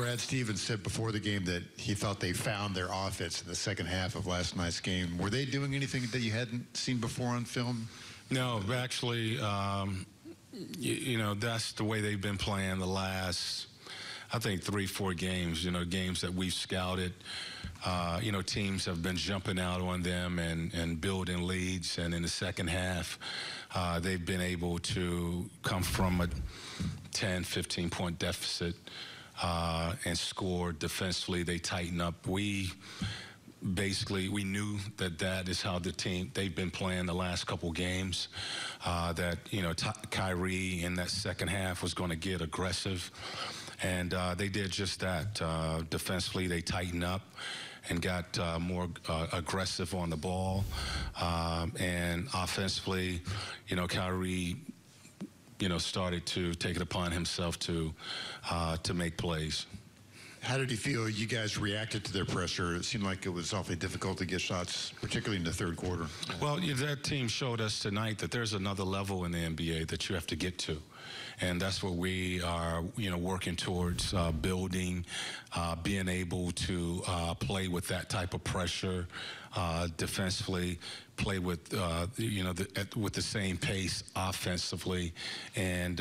Brad Stevens said before the game that he thought they found their offense in the second half of last night's game. Were they doing anything that you hadn't seen before on film? No, actually, you know, that's the way they've been playing the last, I think, 3-4 games, you know, games that we've scouted. You know, teams have been jumping out on them and building leads. And in the second half, they've been able to come from a 10, 15-point deficit and score defensively. They tighten up. Basically, we knew that is how the team, they've been playing the last couple games, that, you know, Kyrie in that second half was going to get aggressive. And they did just that. Defensively, they tightened up and got more aggressive on the ball. And offensively, you know, Kyrie, you know, started to take it upon himself to make plays. How did he feel you guys reacted to their pressure? It seemed like it was awfully difficult to get shots, particularly in the third quarter. Well, that team showed us tonight that there's another level in the NBA that you have to get to. And that's what we are, you know, working towards, building, being able to play with that type of pressure defensively, play with, you know, with the same pace offensively. And,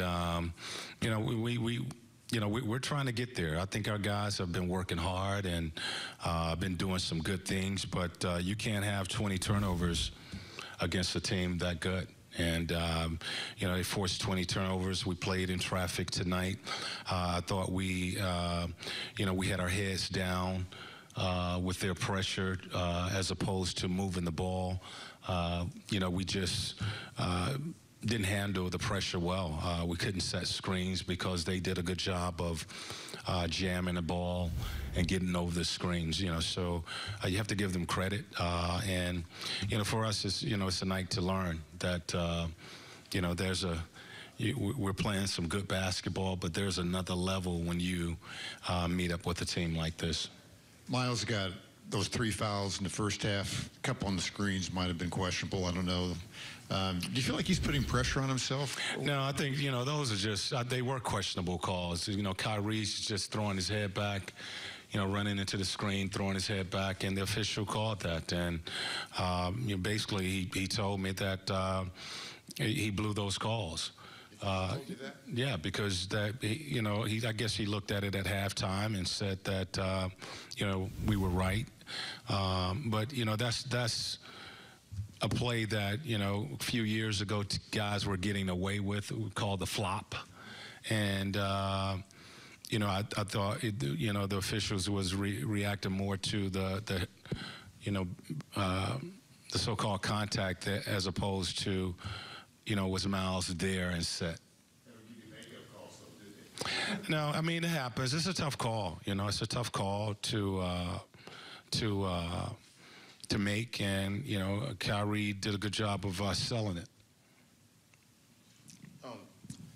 you know, we're trying to get there. I think our guys have been working hard and been doing some good things, but you can't have 20 turnovers against a team that good. And, you know, they forced 20 turnovers. We played in traffic tonight. I thought we, you know, we had our heads down with their pressure as opposed to moving the ball. You know, we just didn't handle the pressure well. We couldn't set screens because they did a good job of jamming the ball and getting over the screens, you know. So you have to give them credit. And, you know, for us, it's, you know, it's a night to learn that, you know, we're playing some good basketball, but there's another level when you meet up with a team like this. Miles got those 3 fouls in the first half. A couple on the screens might have been questionable. I don't know. Do you feel like he's putting pressure on himself? No, I think, you know, those are just, they were questionable calls. You know, Kyrie's just throwing his head back, you know, running into the screen, throwing his head back, and the official called that. And, you know, basically he told me that he blew those calls. Yeah, because you know, I guess he looked at it at halftime and said that, you know, we were right. But, you know, that's a play that, you know, a few years ago guys were getting away with, called the flop. And, you know, I thought, you know, the officials was reacting more to the you know, the so-called contact as opposed to, you know, was Miles there and set. No, I mean, it happens. It's a tough call. You know, it's a tough call to make, and, you know, Kyrie did a good job of selling it.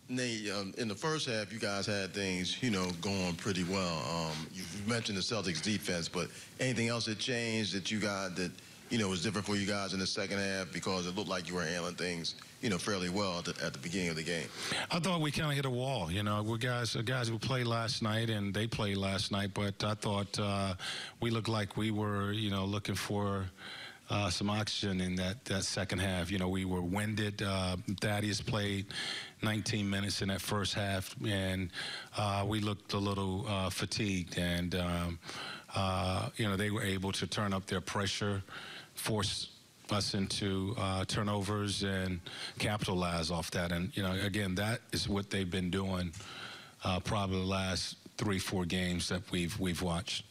Nate, in the first half, you guys had things, you know, going pretty well. You mentioned the Celtics defense, but anything else that changed that you got that, you know, was different for you guys in the second half, because it looked like you were handling things, you know, fairly well at the beginning of the game? I thought we kind of hit a wall. You know, we're guys who played last night, and they played last night, but I thought we looked like we were, you know, looking for some oxygen in that second half. You know, we were winded. Thaddeus played 19 minutes in that first half, and we looked a little fatigued. And, you know, they were able to turn up their pressure, force us into turnovers, and capitalize off that. And, you know, again, that is what they've been doing probably the last 3-4 games that we've watched.